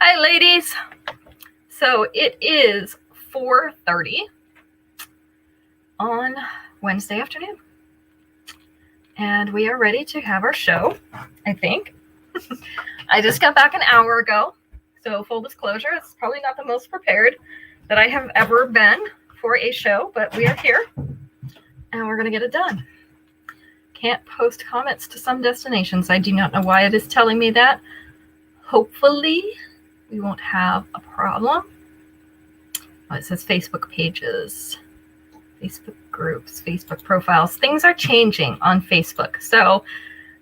Hi, ladies. So it is 4:30 on Wednesday afternoon, and we are ready to have our show, I think. I just got back an hour ago, so full disclosure, it's probably not the most prepared that I have ever been for a show, but we are here, and we're going to get it done. Can't post comments to some destinations. I do not know why it is telling me that. Hopefully, we won't have a problem. Oh, it says Facebook pages, Facebook groups, Facebook profiles. Things are changing on Facebook. So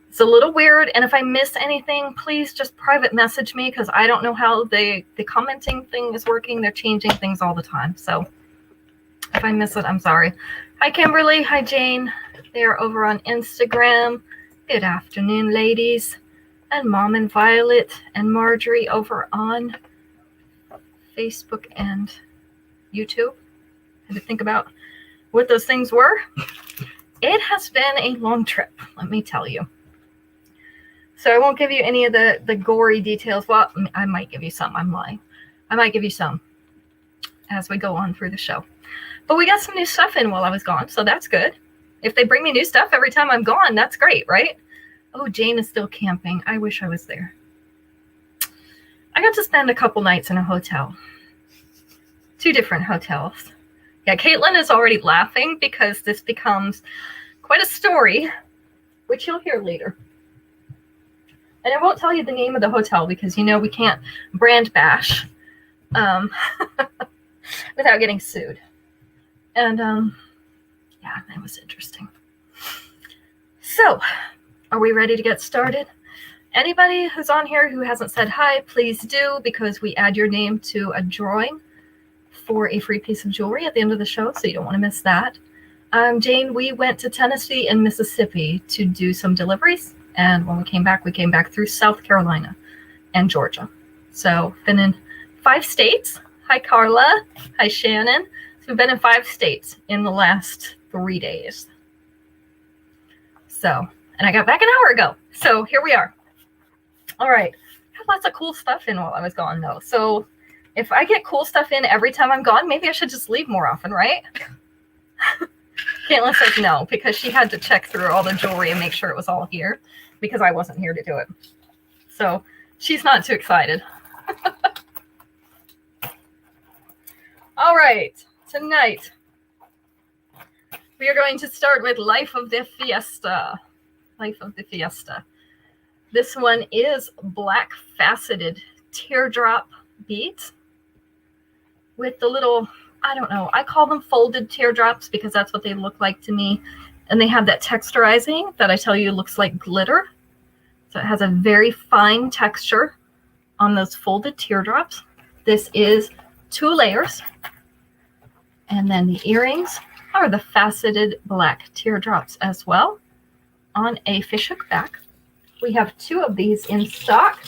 it's a little weird. And if I miss anything, please just private message me because I don't know how the commenting thing is working. They're changing things all the time. So if I miss it, I'm sorry. Hi, Kimberly. Hi, Jane. They are over on Instagram. Good afternoon, ladies. And Mom and Violet and Marjorie over on Facebook and YouTube. I had to think about what those things were. It has been a long trip, let me tell you. So I won't give you any of the gory details. Well, I might give you some. I'm lying. I might give you some as we go on through the show. But we got some new stuff in while I was gone, so that's good. If they bring me new stuff every time I'm gone, that's great, right? Oh, Jane is still camping. I wish I was there. I got to spend a couple nights in a hotel. 2 different hotels. Yeah, Caitlin is already laughing because this becomes quite a story, which you'll hear later. And I won't tell you the name of the hotel because, you know, we can't brand bash without getting sued. And, yeah, that was interesting. So, are we ready to get started? Anybody who's on here who hasn't said hi, please do, because we add your name to a drawing for a free piece of jewelry at the end of the show, so you don't want to miss that. Jane, we went to Tennessee and Mississippi to do some deliveries, and when we came back through South Carolina and Georgia. So, been in 5 states. Hi, Carla. Hi, Shannon. So, we've been in 5 states in the last 3 days. So, and I got back an hour ago. So here we are. All right. I have lots of cool stuff in while I was gone, though. So if I get cool stuff in every time I'm gone, maybe I should just leave more often, right? Caitlin says no, because she had to check through all the jewelry and make sure it was all here, because I wasn't here to do it. So she's not too excited. All right. Tonight, we are going to start with Life of the Fiesta. Life of the Fiesta. This one is black faceted teardrop beads with the little, I don't know, I call them folded teardrops because that's what they look like to me. And they have that texturizing that I tell you looks like glitter. So it has a very fine texture on those folded teardrops. This is 2 layers. And then the earrings are the faceted black teardrops as well on a fishhook back. We have 2 of these in stock.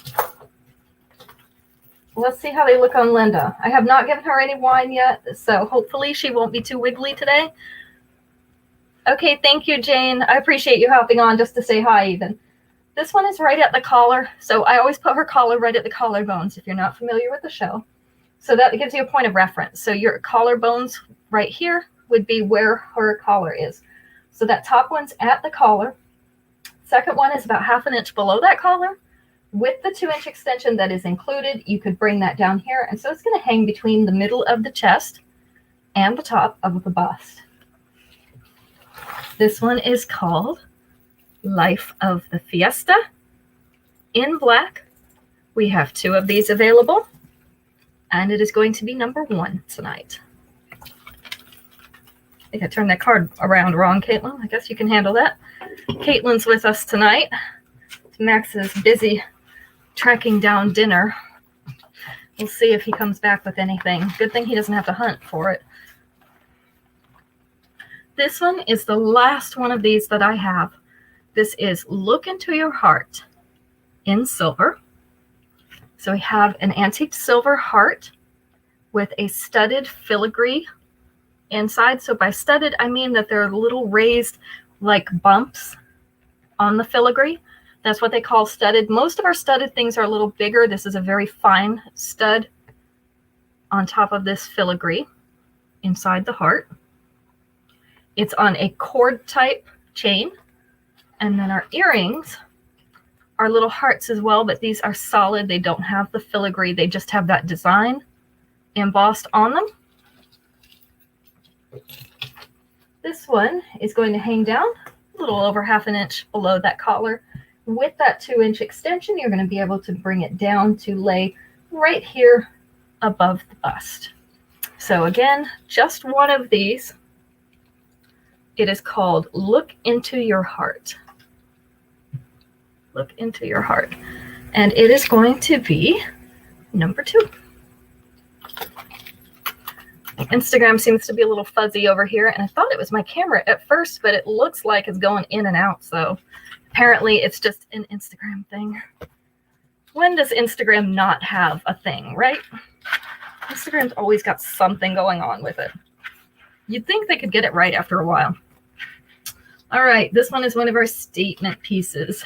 Let's see how they look on Linda. I have not given her any wine yet, so hopefully she won't be too wiggly today. Okay, thank you, Jane. I appreciate you hopping on just to say hi even. This one is right at the collar, so I always put her collar right at the collarbones if you're not familiar with the show. So that gives you a point of reference. So your collarbones right here would be where her collar is. So that top one's at the collar. Second one is about 1/2 inch below that collar. With the 2-inch extension that is included, you could bring that down here. And so it's going to hang between the middle of the chest and the top of the bust. This one is called Life of the Fiesta in black. We have 2 of these available, and it is going to be number 1 tonight. I think I turned that card around wrong, Caitlin. I guess you can handle that. Caitlin's with us tonight. Max is busy tracking down dinner. We'll see if he comes back with anything. Good thing he doesn't have to hunt for it. This one is the last one of these that I have. This is Look Into Your Heart in silver. So we have an antique silver heart with a studded filigree inside. So by studded, I mean that there are little raised like bumps on the filigree. That's what they call studded. Most of our studded things are a little bigger. This is a very fine stud on top of this filigree inside the heart. It's on a cord type chain. And then our earrings are little hearts as well, but these are solid. They don't have the filigree. They just have that design embossed on them. This one is going to hang down a little over 1/2 inch below that collar. With that 2-inch extension, you're going to be able to bring it down to lay right here above the bust. So again, just one of these. It is called Look Into Your Heart. Look Into Your Heart. And it is going to be number 2. Instagram seems to be a little fuzzy over here, and I thought it was my camera at first, but it looks like it's going in and out, so apparently it's just an Instagram thing. When does Instagram not have a thing, right? Instagram's always got something going on with it. You'd think they could get it right after a while. All right, this one is one of our statement pieces.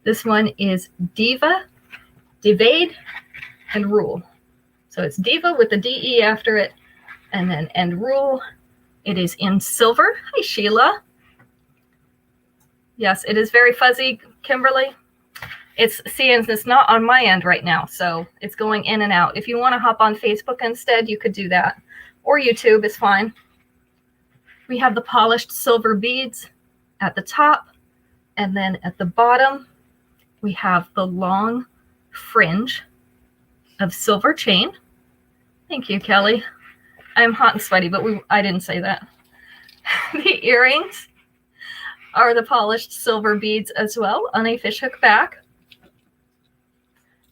This one is Diva, Divide, and Rule. So it's Diva with the D-E after it, and then and Rule. It is in silver. Hi, Sheila. Yes, it is very fuzzy, Kimberly. It's not on my end right now, so it's going in and out. If you want to hop on Facebook instead, you could do that. Or YouTube is fine. We have the polished silver beads at the top, and then at the bottom, we have the long fringe of silver chain. Thank you, Kelly. I'm hot and sweaty, but I didn't say that. The earrings are the polished silver beads as well on a fishhook back.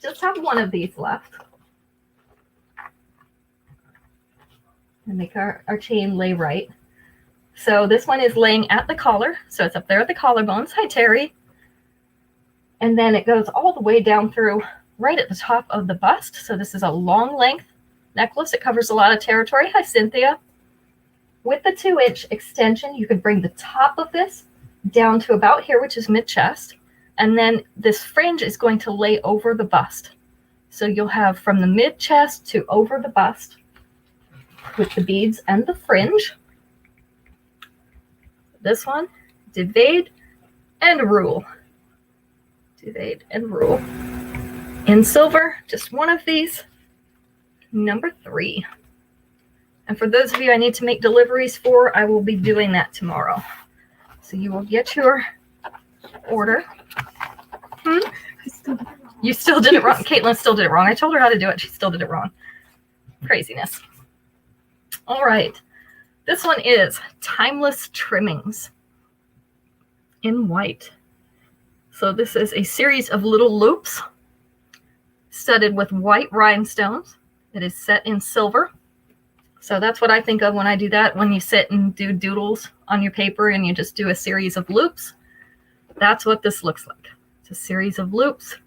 Just have one of these left. And make our chain lay right. So this one is laying at the collar. So it's up there at the collarbones. Hi, Terry. And then it goes all the way down through right at the top of the bust. So this is a long length necklace. It covers a lot of territory. Hi, Cynthia. With the 2-inch extension, you could bring the top of this down to about here, which is mid-chest. And then this fringe is going to lay over the bust. So you'll have from the mid-chest to over the bust with the beads and the fringe. This one, Divide and Rule. Divide and Rule. In silver, just one of these, number 3. And for those of you I need to make deliveries for, I will be doing that tomorrow. So you will get your order. You still did it wrong. Caitlin still did it wrong. I told her how to do it. She still did it wrong. Craziness. All right. This one is Timeless Trimmings in white. So this is a series of little loops studded with white rhinestones. It is set in silver. So that's what I think of when I do that. When you sit and do doodles on your paper and you just do a series of loops, that's what this looks like. It's a series of loops.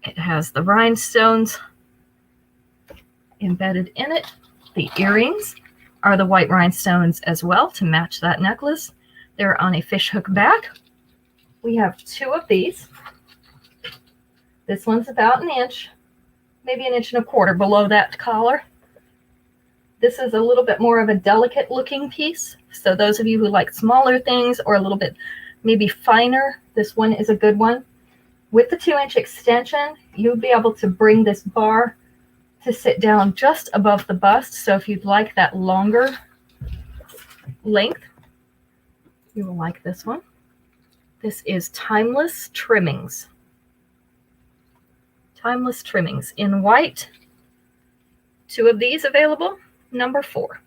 It has the rhinestones embedded in it. The earrings are the white rhinestones as well to match that necklace. They're on a fishhook back. We have 2 of these. This one's about 1 inch, maybe 1.25 inches below that collar. This is a little bit more of a delicate looking piece. So those of you who like smaller things or a little bit maybe finer, this one is a good one. With the 2-inch extension, you'll be able to bring this bar to sit down just above the bust. So if you'd like that longer length, you will like this one. This is Timeless Trimmings. Timeless Trimmings in white. 2 of these available, number 4.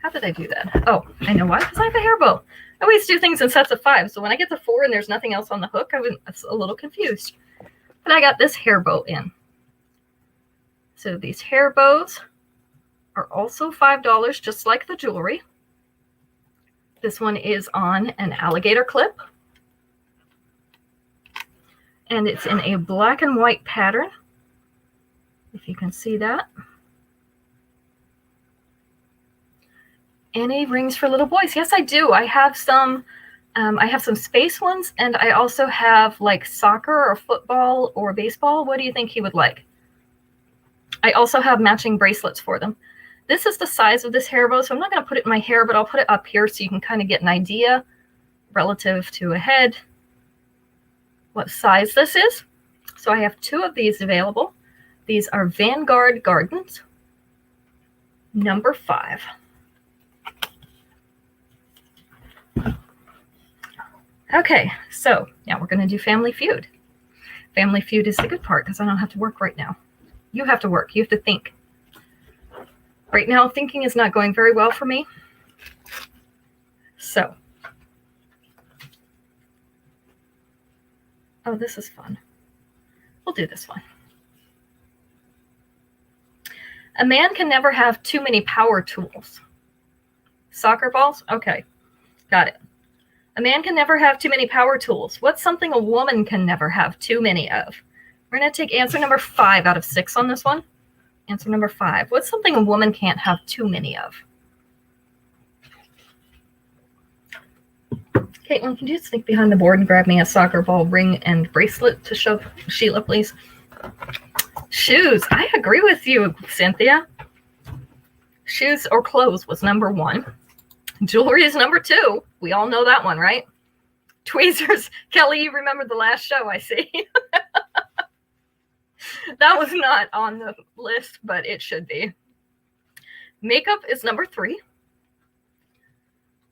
How did I do that? Oh, I know why, because I have a hair bow. I always do things in sets of 5, so when I get to 4 and there's nothing else on the hook, I was a little confused. But I got this hair bow in. So these hair bows are also $5, just like the jewelry. This one is on an alligator clip. And it's in a black and white pattern, if you can see that. Any rings for little boys? Yes, I do. I have some. I have some space ones, and I also have like soccer or football or baseball. What do you think he would like? I also have matching bracelets for them. This is the size of this hair bow, so I'm not going to put it in my hair, but I'll put it up here so you can kind of get an idea relative to a head what size this is. So I have 2 of these available. These are Vanguard Gardens, number 5. Okay, so now we're going to do Family Feud. Family Feud is the good part because I don't have to work right now. You have to work. You have to think. Right now, thinking is not going very well for me. So. Oh, this is fun. We'll do this one. A man can never have too many power tools. Soccer balls? Okay, got it. A man can never have too many power tools. What's something a woman can never have too many of? We're going to take answer number 5 out of 6 on this one. Answer number 5. What's something a woman can't have too many of? Caitlin, can you sneak behind the board and grab me a soccer ball ring and bracelet to show Sheila, please? Shoes. I agree with you, Cynthia. Shoes or clothes was number 1. Jewelry is number 2. We all know that one, right? Tweezers. Kelly, you remember the last show, I see. That was not on the list, but it should be. Makeup is number 3.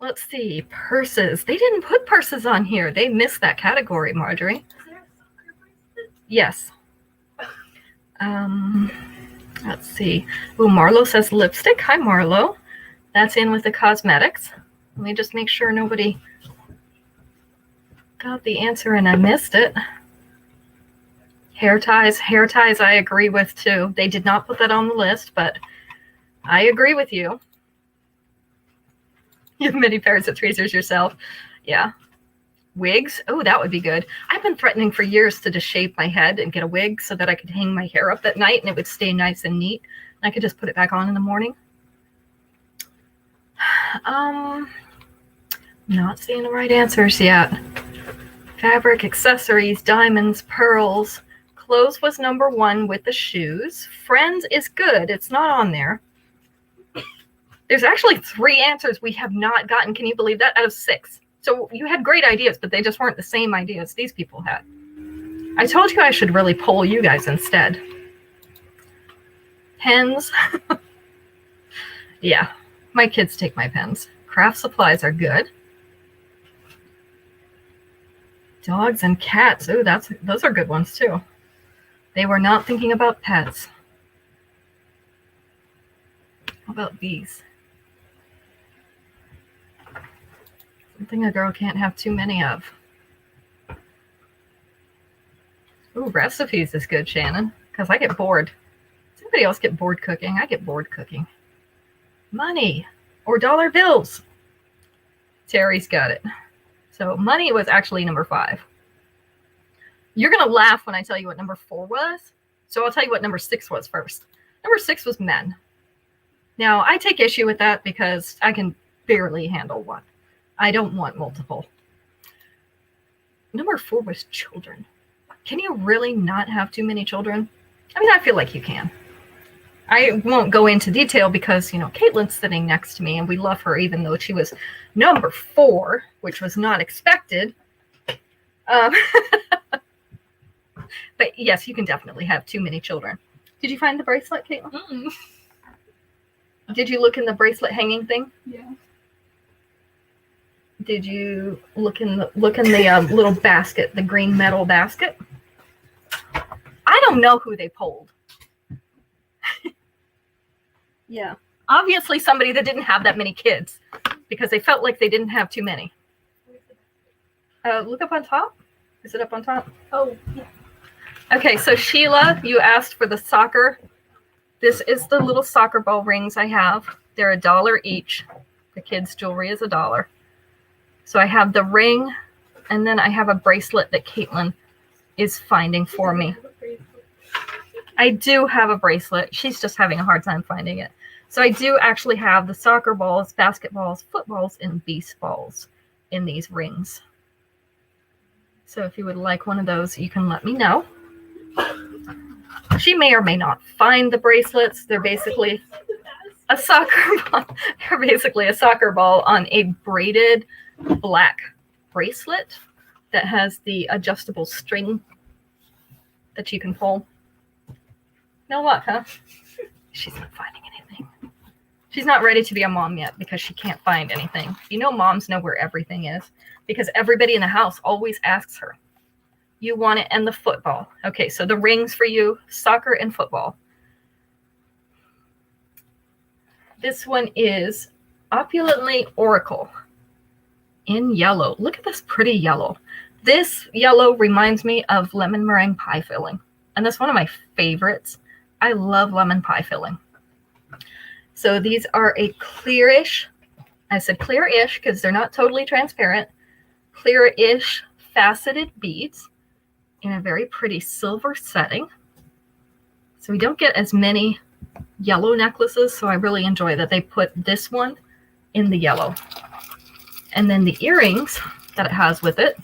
Let's see. Purses. They didn't put purses on here. They missed that category, Marjorie. Is there a soccer bracelet? Yes. Let's see. Oh, Marlo says lipstick. Hi, Marlo. That's in with the cosmetics. Let me just make sure nobody got the answer and I missed it. Hair ties. Hair ties I agree with too. They did not put that on the list, but I agree with you. You have many pairs of tweezers yourself. Yeah. Wigs. Oh, that would be good. I've been threatening for years to just shave my head and get a wig so that I could hang my hair up at night and it would stay nice and neat. And I could just put it back on in the morning. Not seeing the right answers yet. Fabric, accessories, diamonds, pearls. Clothes was number 1 with the shoes. Friends is good. It's not on there. There's actually 3 answers we have not gotten. Can you believe that? Out of 6. So you had great ideas, but they just weren't the same ideas these people had. I told you I should really poll you guys instead. Pens. Yeah, my kids take my pens. Craft supplies are good. Dogs and cats. Oh, those are good ones too. They were not thinking about pets. How about these? Something a girl can't have too many of. Ooh, recipes is good, Shannon, because I get bored. Does anybody else get bored cooking? I get bored cooking. Money or dollar bills. Terry's got it. So money was actually number 5. You're going to laugh when I tell you what number 4 was. So I'll tell you what number 6 was first. Number 6 was men. Now, I take issue with that because I can barely handle one. I don't want multiple. Number 4 was children. Can you really not have too many children? I mean, I feel like you can. I won't go into detail because, Caitlin's sitting next to me and we love her even though she was number 4, which was not expected. But yes, you can definitely have too many children. Did you find the bracelet, Caitlin? Mm-mm. Did you look in the bracelet hanging thing? Yeah. Did you look in the little basket, the green metal basket? I don't know who they polled. Yeah. Obviously somebody that didn't have that many kids because they felt like they didn't have too many. Look up on top. Is it up on top? Oh, yeah. Okay, so Sheila, you asked for the soccer. This is the little soccer ball rings I have. They're $1 each. The kids' jewelry is $1. So I have the ring, and then I have a bracelet that Caitlin is finding for me. I do have a bracelet. She's just having a hard time finding it. So I do actually have the soccer balls, basketballs, footballs, and baseballs in these rings. So if you would like one of those, you can let me know. She may or may not find the bracelets. They're basically a soccer ball. They're basically a soccer ball on a braided black bracelet that has the adjustable string that you can pull. No luck, huh? She's not finding anything. She's not ready to be a mom yet because she can't find anything. You know, moms know where everything is because everybody in the house always asks her. You want it and the football. Okay, so the rings for you, soccer and football. This one is Opulently Oracle in yellow. Look at this pretty yellow. This yellow reminds me of lemon meringue pie filling. And that's one of my favorites. I love lemon pie filling. So these are a clearish, I said clear-ish because they're not totally transparent, clear-ish faceted beads in a very pretty silver setting. So we don't get as many yellow necklaces, so I really enjoy that they put this one in the yellow. And then the earrings that it has with it,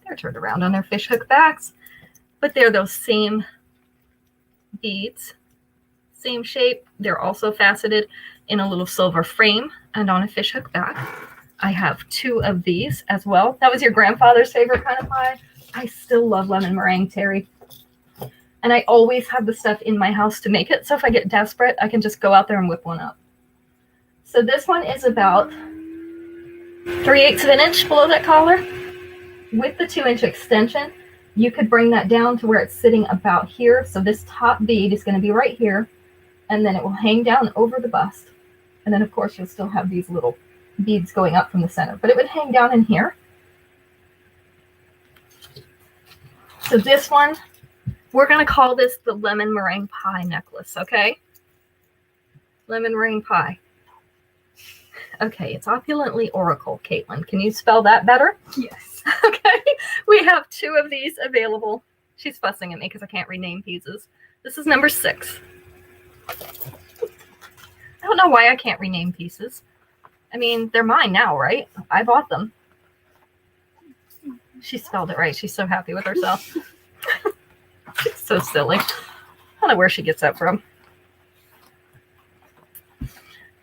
they're turned around on their fishhook backs, but they're those same beads, same shape. They're also faceted in a little silver frame and on a fishhook back. I have 2 of these as well. That was your grandfather's favorite kind of pie. I still love lemon meringue, Terry. And I always have the stuff in my house to make it. So if I get desperate, I can just go out there and whip one up. So this one is about 3/8 of an inch below that collar. With the 2-inch extension, you could bring that down to where it's sitting about here. So this top bead is going to be right here. And then it will hang down over the bust. And then, of course, you'll still have these little beads going up from the center. But it would hang down in here. So this one, we're going to call this the lemon meringue pie necklace, okay? Lemon meringue pie. Okay, it's Opulently Oracle, Caitlin. Can you spell that better? Yes. Okay, we have 2 of these available. She's fussing at me because I can't rename pieces. This is number 6. I don't know why I can't rename pieces. I mean, they're mine now, right? I bought them. She spelled it right. She's so happy with herself. She's so silly. I don't know where she gets that from.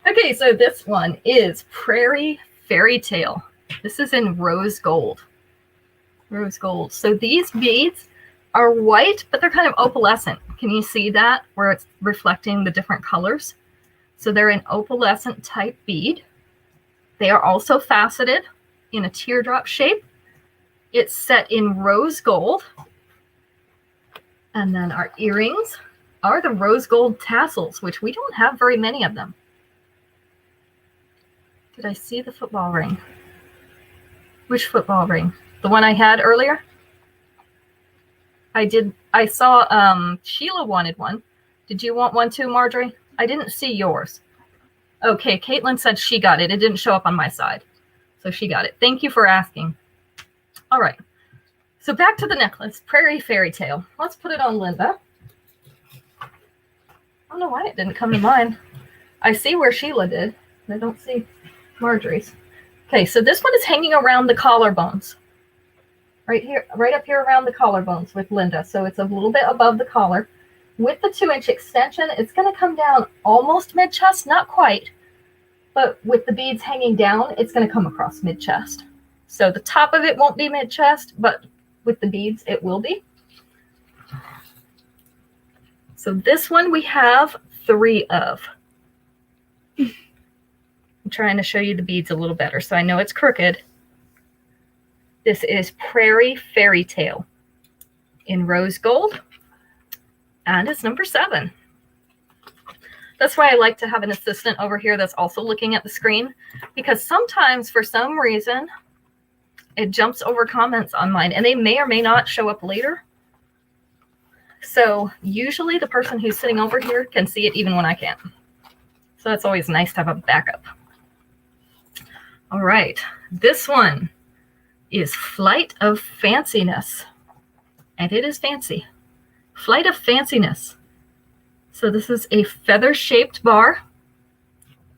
Okay, so this one is Prairie Fairy Tale. This is in rose gold. Rose gold. So these beads are white, but they're kind of opalescent. Can you see that where it's reflecting the different colors? So they're an opalescent type bead. They are also faceted in a teardrop shape. It's set in rose gold. And then our earrings are the rose gold tassels, which we don't have very many of them. Did I see the football ring? Which football ring? The one I had earlier? I did. I saw Sheila wanted one. Did you want one too, Marjorie? I didn't see yours. Okay, Caitlin said she got it. It didn't show up on my side. So she got it. Thank you for asking. All right. So back to the necklace. Prairie Fairy Tale. Let's put it on Linda. I don't know why it didn't come to mine. I see where Sheila did. I don't see Marjorie's. Okay, so this one is hanging around the collarbones. Right here, right up here around the collarbones with Linda. So it's a little bit above the collar. With the 2-inch extension, it's going to come down almost mid-chest, not quite. But with the beads hanging down, it's going to come across mid-chest. So the top of it won't be mid-chest, but with the beads, it will be. So this one we have 3 of. I'm trying to show you the beads a little better, so I know it's crooked. This is Prairie Fairy Tale in rose gold, and it's number 7. That's why I like to have an assistant over here that's also looking at the screen, because sometimes, for some reason, it jumps over comments on mine, and they may or may not show up later. So usually the person who's sitting over here can see it even when I can't. So that's always nice to have a backup. All right, this one is Flight of Fanciness. And it is fancy. Flight of Fanciness. So this is a feather-shaped bar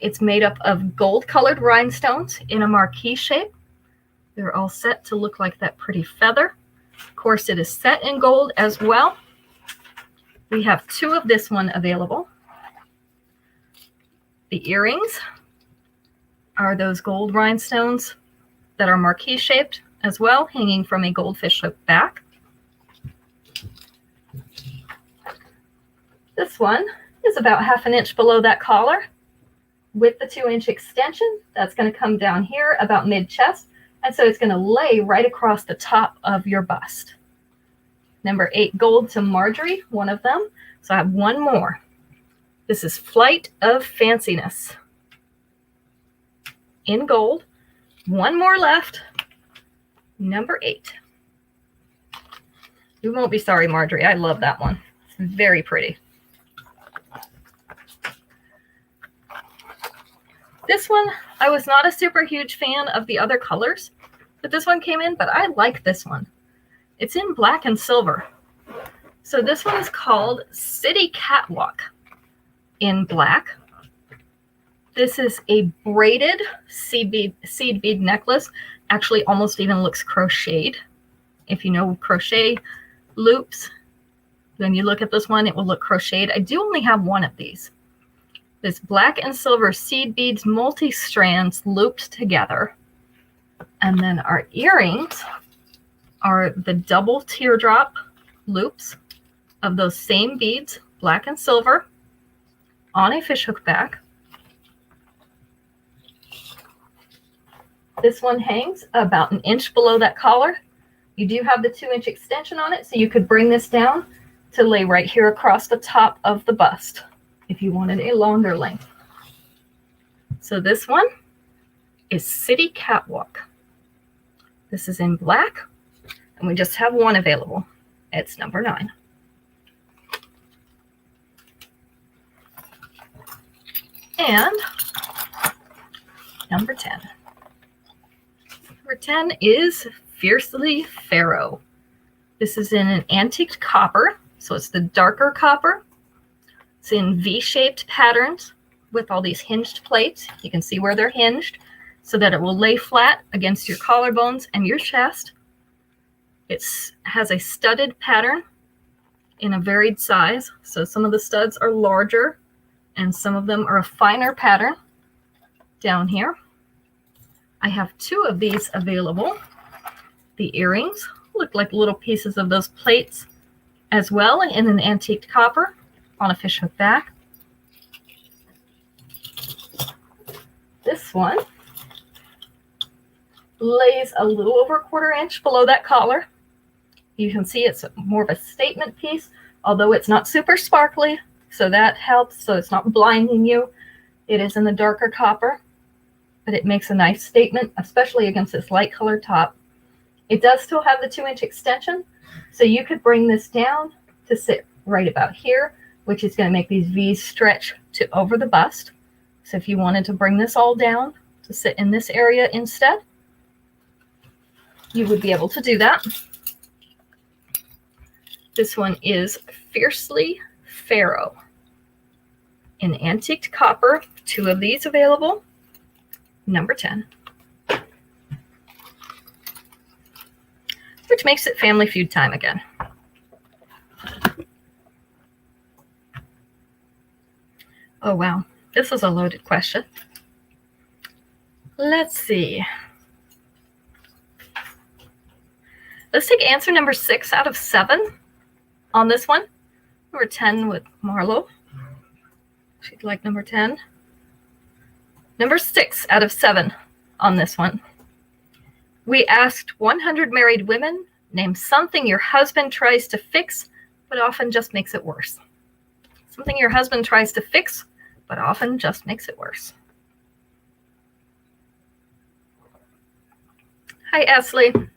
It's made up of gold-colored rhinestones in a marquee shape. They're all set to look like that pretty feather. Of course, it is set in gold as well. We have 2 of this one available. The earrings are those gold rhinestones that are marquee shaped as well, hanging from a goldfish hook back. This one is about 1/2 inch below that collar with the 2-inch extension. That's going to come down here about mid-chest, and so it's going to lay right across the top of your bust. Number 8 gold to Marjorie, one of them. So I have one more. This is Flight of Fanciness in gold. One more left. Number 8. You won't be sorry, Marjorie. I love that one. It's very pretty. This one, I was not a super huge fan of the other colors that this one came in, but I like this one. It's in black and silver. So this one is called City Catwalk in black. This is a braided seed bead necklace. Actually, almost even looks crocheted. If you know crochet loops, when you look at this one, it will look crocheted. I do only have one of these. This black and silver seed beads, multi-strands looped together. And then our earrings are the double teardrop loops of those same beads, black and silver, on a fishhook back. This one hangs about 1 inch below that collar. You do have the 2-inch extension on it, so you could bring this down to lay right here across the top of the bust if you wanted a longer length. So this one is City Catwalk. This is in black, and we just have one available. It's number 9. And number 10. Number 10 is Fiercely Pharaoh. This is in an antiqued copper, so it's the darker copper. It's in V-shaped patterns with all these hinged plates. You can see where they're hinged so that it will lay flat against your collarbones and your chest. It has a studded pattern in a varied size. So some of the studs are larger and some of them are a finer pattern down here. I have 2 of these available. The earrings look like little pieces of those plates as well in an antique copper on a fishhook back. This one lays a little over 1/4 inch below that collar. You can see it's more of a statement piece, although it's not super sparkly, so that helps, so it's not blinding you. It is in the darker copper, but it makes a nice statement, especially against this light colored top. It does still have the 2-inch extension, so you could bring this down to sit right about here, which is going to make these V's stretch to over the bust. So if you wanted to bring this all down to sit in this area instead, you would be able to do that. This one is Fiercely Pharaoh in antiqued copper. 2 of these available. Number 10. Which makes it Family Feud time again. Oh, wow. This was a loaded question. Let's see. Let's take answer number 6 out of 7 on this one. Number 10 with Marlo. She'd like number 10. Number 6 out of 7 on this one. We asked 100 married women, name something your husband tries to fix, but often just makes it worse. Something your husband tries to fix, but often just makes it worse. Hi, Esley.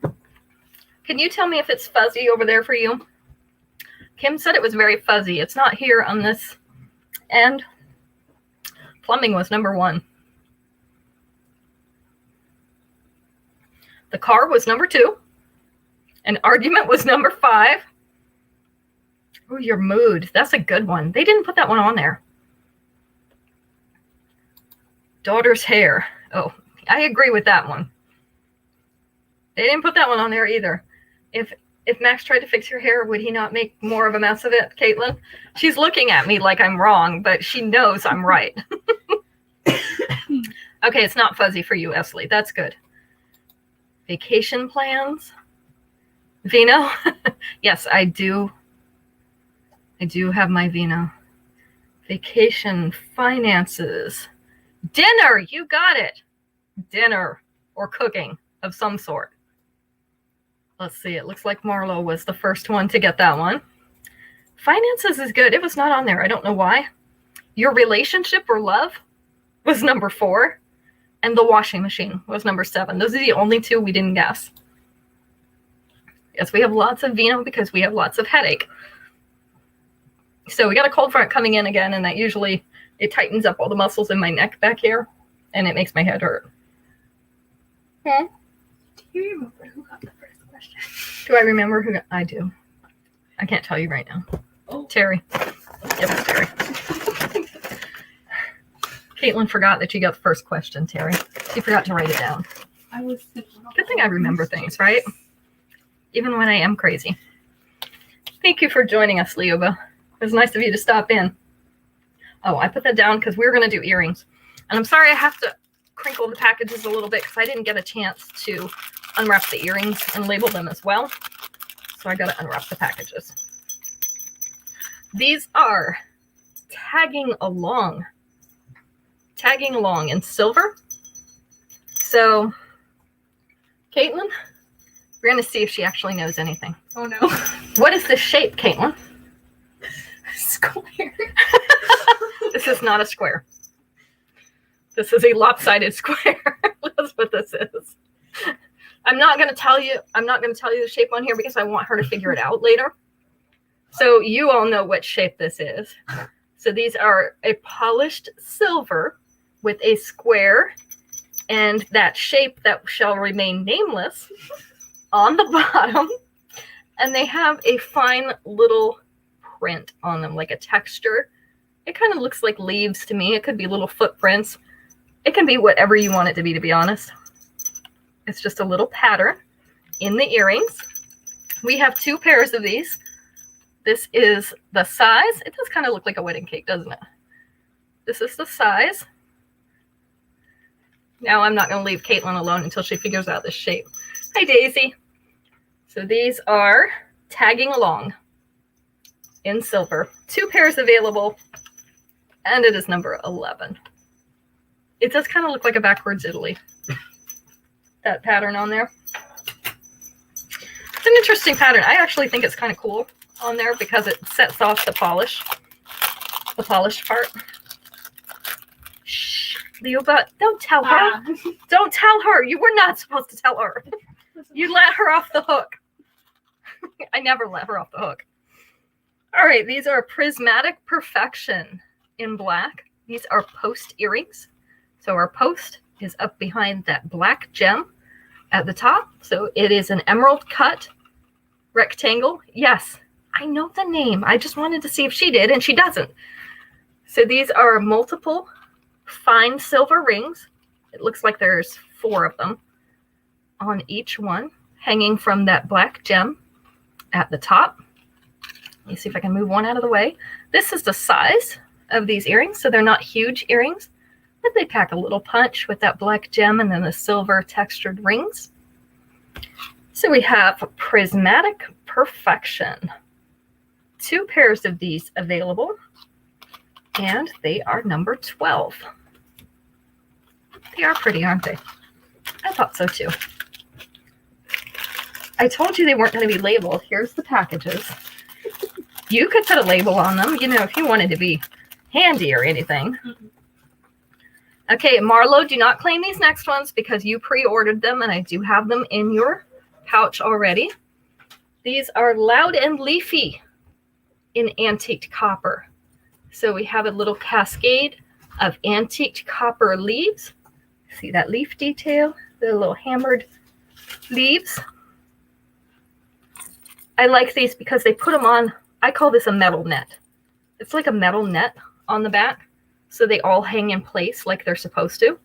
Can you tell me if it's fuzzy over there for you? Kim said it was very fuzzy. It's not here on this end. Plumbing was number 1. The car was number 2. An argument was number 5. Oh, your mood. That's a good one. They didn't put that one on there. Daughter's hair. Oh, I agree with that one. They didn't put that one on there either. If Max tried to fix your hair, would he not make more of a mess of it, Caitlin? She's looking at me like I'm wrong, but she knows I'm right. Okay, it's not fuzzy for you, Esley. That's good. Vacation plans. Vino? Yes, I do. I do have my Vino. Vacation finances. Dinner! You got it. Dinner or cooking of some sort. Let's see. It looks like Marlo was the first one to get that one. Finances is good. It was not on there. I don't know why. Your relationship or love was number 4. And the washing machine was number 7. Those are the only 2 we didn't guess. Yes, we have lots of Vino because we have lots of headache. So we got a cold front coming in again, and that usually, it tightens up all the muscles in my neck back here, and it makes my head hurt. Do you remember who got the first question? Do I remember who? I do. I can't tell you right now. Oh. Terry. It was Terry. Caitlin forgot that she got the first question, Terry. She forgot to write it down. I was Good thing I remember things, right? Even when I am crazy. Thank you for joining us, Leoba. It was nice of you to stop in. Oh, I put that down because we were going to do earrings. And I'm sorry I have to crinkle the packages a little bit because I didn't get a chance to unwrap the earrings and label them as well. So I got to unwrap the packages. These are tagging along in silver. So, Caitlin, we're going to see if she actually knows anything. Oh no. What is this shape, Caitlin? Square. This is not a square. This is a lopsided square. That's what this is. I'm not going to tell you the shape on here because I want her to figure it out later. So you all know what shape this is. So these are a polished silver with a square and that shape that shall remain nameless on the bottom. And they have a fine little print on them, like a texture. It kind of looks like leaves to me. It could be little footprints. It can be whatever you want it to be honest. It's just a little pattern in the earrings. We have 2 pairs of these. This is the size. It does kind of look like a wedding cake, doesn't it? This is the size. Now I'm not going to leave Caitlin alone until she figures out the shape. Hi, Daisy. So these are tagging along in silver. 2 pairs available, and it is number 11. It does kind of look like a backwards Italy. That pattern on there. It's an interesting pattern. I actually think it's kind of cool on there because it sets off the polished part. Shh, Leoba, don't tell her. Don't tell her. You were not supposed to tell her. You let her off the hook. I never let her off the hook. All right, these are Prismatic Perfection in black. These are post earrings. So our post is up behind that black gem at the top. So it is an emerald cut rectangle. Yes, I know the name. I just wanted to see if she did, and she doesn't. So these are multiple fine silver rings. It looks like there's 4 of them on each one, hanging from that black gem at the top. Let me see if I can move one out of the way. This is the size of these earrings. So they're not huge earrings, but they pack a little punch with that black gem and then the silver textured rings. So we have Prismatic Perfection. 2 pairs of these available, and they are number 12. They are pretty, aren't they? I thought so too. I told you they weren't going to be labeled. Here's the packages. You could put a label on them, you know, if you wanted to be handy or anything. Okay, Marlo, do not claim these next ones because you pre-ordered them, and I do have them in your pouch already. These are Loud and Leafy in antiqued copper. So we have a little cascade of antiqued copper leaves. See that leaf detail? The little hammered leaves. I like these because they put them on, I call this a metal net. It's like a metal net on the back. so they all hang in place like they're supposed to,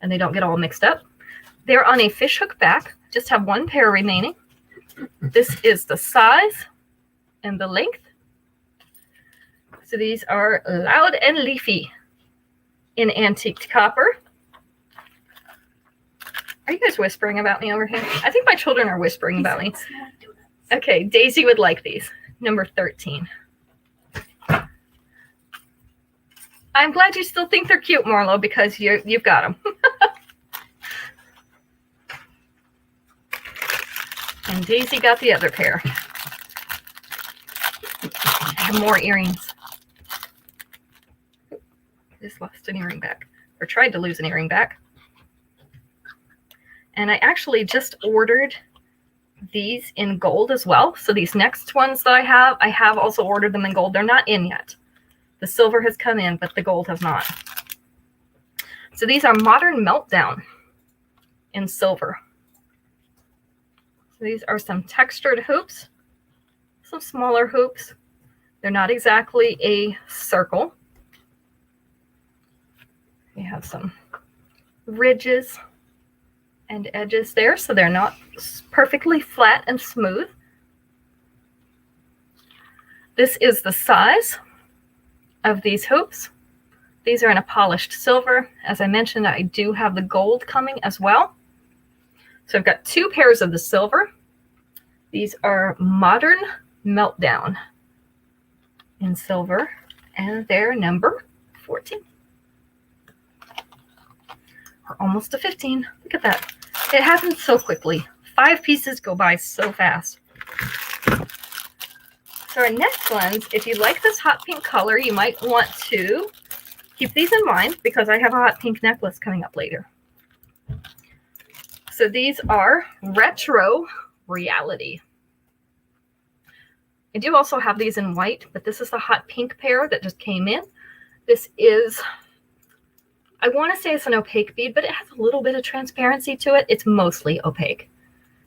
and they don't get all mixed up. They're on a fishhook back, just have one pair remaining. This is the size and the length. So these are Loud and Leafy in antique copper. Are you guys whispering about me over here? I think my children are whispering about me. Okay, Daisy would like these. Number 13. I'm glad you still think they're cute, Marlo, because you've got them. And Daisy got the other pair. I have more earrings. I just lost an earring back, or tried to lose an earring back. And I actually just ordered these in gold as well. So these next ones that I have also ordered them in gold. They're not in yet. The silver has come in, but the gold has not. So these are Modern Meltdown in silver. So these are some textured hoops, some smaller hoops. They're not exactly a circle. We have some ridges and edges there, so they're not perfectly flat and smooth. This is the size of these hoops. These are in a polished silver. As I mentioned, I do have the gold coming as well. So I've got two pairs of the silver. These are Modern Meltdown in silver, and they're number 14. We're almost to 15. Look at that. It happens so quickly. 5 pieces go by so fast. So our next ones, if you like this hot pink color, you might want to keep these in mind because I have a hot pink necklace coming up later. So these are Retro Reality. I do also have these in white, but this is the hot pink pair that just came in. This is, I want to say it's an opaque bead, but it has a little bit of transparency to it. It's mostly opaque.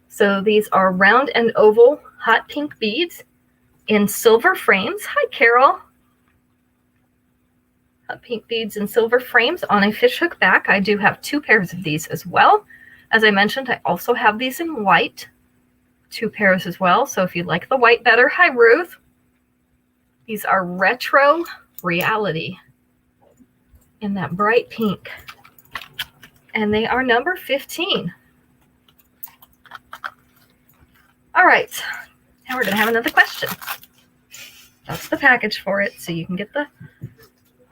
So these are round and oval hot pink beads in silver frames. Hi, Carol. Hot pink beads in silver frames on a fishhook back. I do have 2 pairs of these as well. As I mentioned, I also have these in white, 2 pairs as well. So if you like the white better, hi, Ruth. These are Retro Reality in that bright pink. And they are number 15. All right, now we're going to have another question. That's the package for it, so you can get the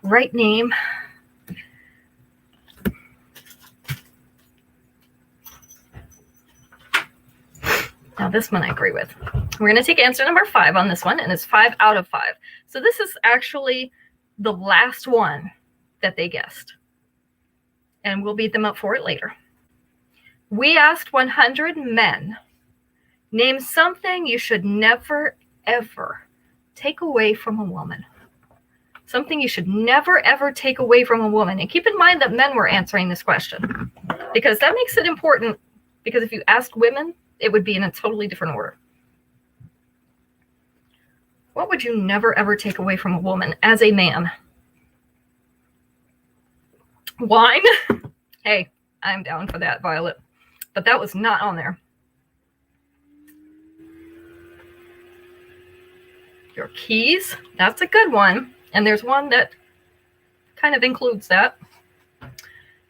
right name. Now this one I agree with. We're going to take answer number 5 on this one, and it's 5 out of 5. So this is actually the last one that they guessed. And we'll beat them up for it later. We asked 100 men, name something you should never, ever take away from a woman. Something you should never, ever take away from a woman. And keep in mind that men were answering this question, because that makes it important, because if you asked women, it would be in a totally different order. What would you never, ever take away from a woman as a man? Wine? Hey, I'm down for that, Violet. But that was not on there. Your keys? That's a good one. And there's one that kind of includes that.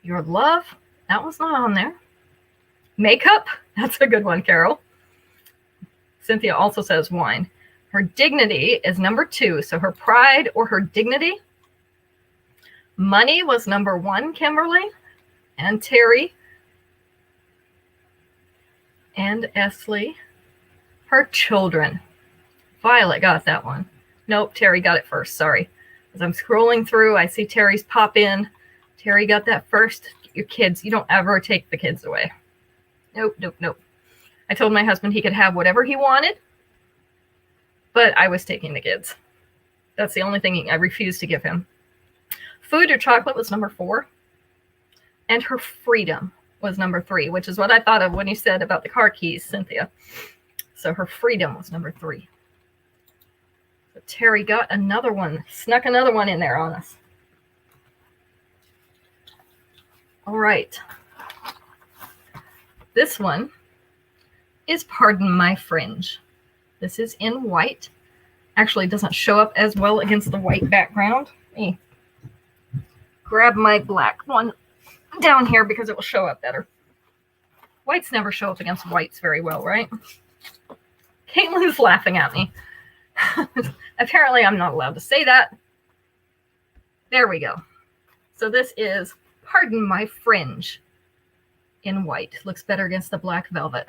Your love? That was not on there. Makeup? That's a good one, Carol. Cynthia also says wine. Her dignity is number 2. So her pride or her dignity. Money was number 1, Kimberly and Terry and Esley. Her children. Violet got that one. Nope, Terry got it first. Sorry. As I'm scrolling through, I see Terry's pop in. Terry got that first. Your kids, you don't ever take the kids away. Nope, nope, nope. I told my husband he could have whatever he wanted, but I was taking the kids. That's the only thing I refused to give him. Food or chocolate was number 4. And her freedom was number 3, which is what I thought of when you said about the car keys, Cynthia. So her freedom was number 3. So Terry got another one, snuck another one in there on us. All right. This one is Pardon My Fringe. This is in white. Actually, it doesn't show up as well against the white background. Let me grab my black one down here because it will show up better. Whites never show up against whites very well, right? Caitlin's laughing at me. Apparently, I'm not allowed to say that. There we go. So this is Pardon My Fringe in white. Looks better against the black velvet.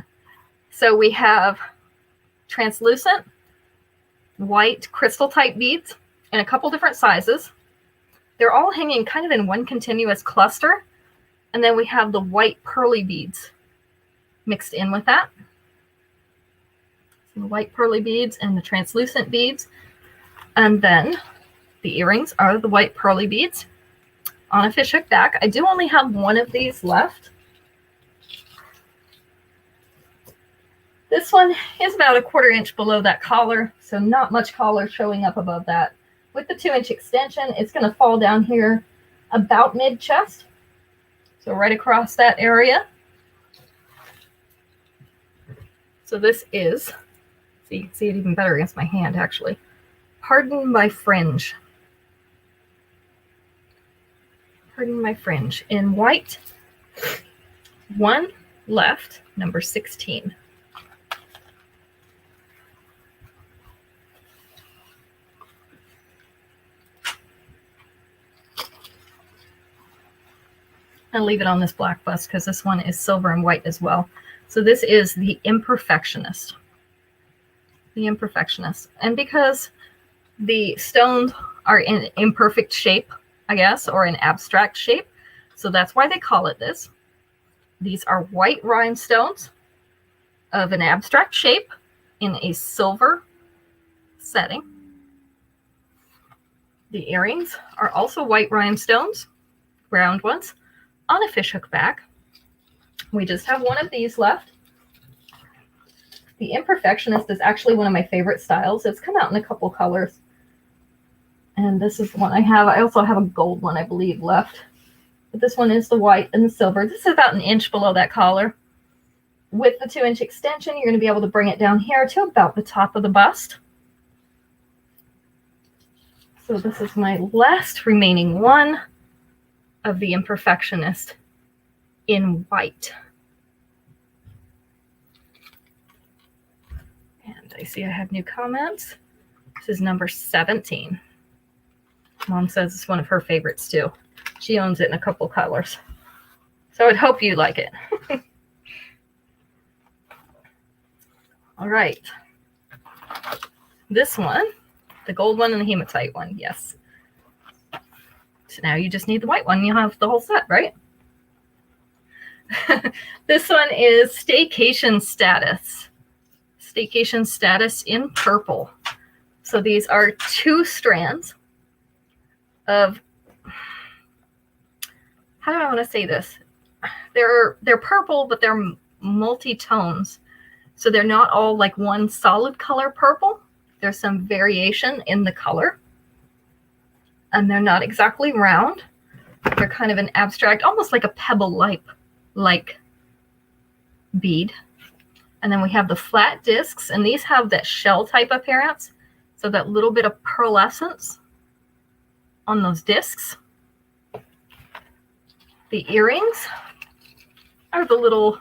So we have translucent white crystal type beads in a couple different sizes. They're all hanging kind of in one continuous cluster. And then we have the white pearly beads mixed in with that. So the white pearly beads and the translucent beads. And then the earrings are the white pearly beads on a fishhook back. I do only have one of these left. This one is about a 1/4 inch below that collar, so not much collar showing up above that. With the 2-inch extension, it's going to fall down here about mid-chest. So right across that area. So this is, so you can see it even better against my hand, actually. Pardon My Fringe. Pardon My Fringe in white. One left, number 16. I'll leave it on this black bust because this one is silver and white as well. So this is the Imperfectionist. The Imperfectionist. And because the stones are in imperfect shape, I guess, or in abstract shape, so that's why they call it this. These are white rhinestones of an abstract shape in a silver setting. The earrings are also white rhinestones, round ones, on a fishhook back. We just have one of these left. The Imperfectionist is actually one of my favorite styles. It's come out in a couple colors. And this is the one I have. I also have a gold one, I believe, left. But this one is the white and the silver. This is about 1 inch below that collar. With the 2-inch extension, you're going to be able to bring it down here to about the top of the bust. So this is my last remaining one of the Imperfectionist in white. And I see I have new comments. This is number 17. Mom says it's one of her favorites too. She owns it in a couple colors. So I'd hope you like it. All right. This one, the gold one and the hematite one, yes. So now you just need the white one. You'll have the whole set, right? This one is Staycation Status. Staycation Status in purple. So these are 2 strands of, how do I want to say this? They're purple, but they're multi-tones. So they're not all like one solid color purple. There's some variation in the color. And they're not exactly round. They're kind of an abstract, almost like a pebble-like bead. And then we have the flat discs, and these have that shell type appearance. So that little bit of pearlescence on those discs. The earrings are the little,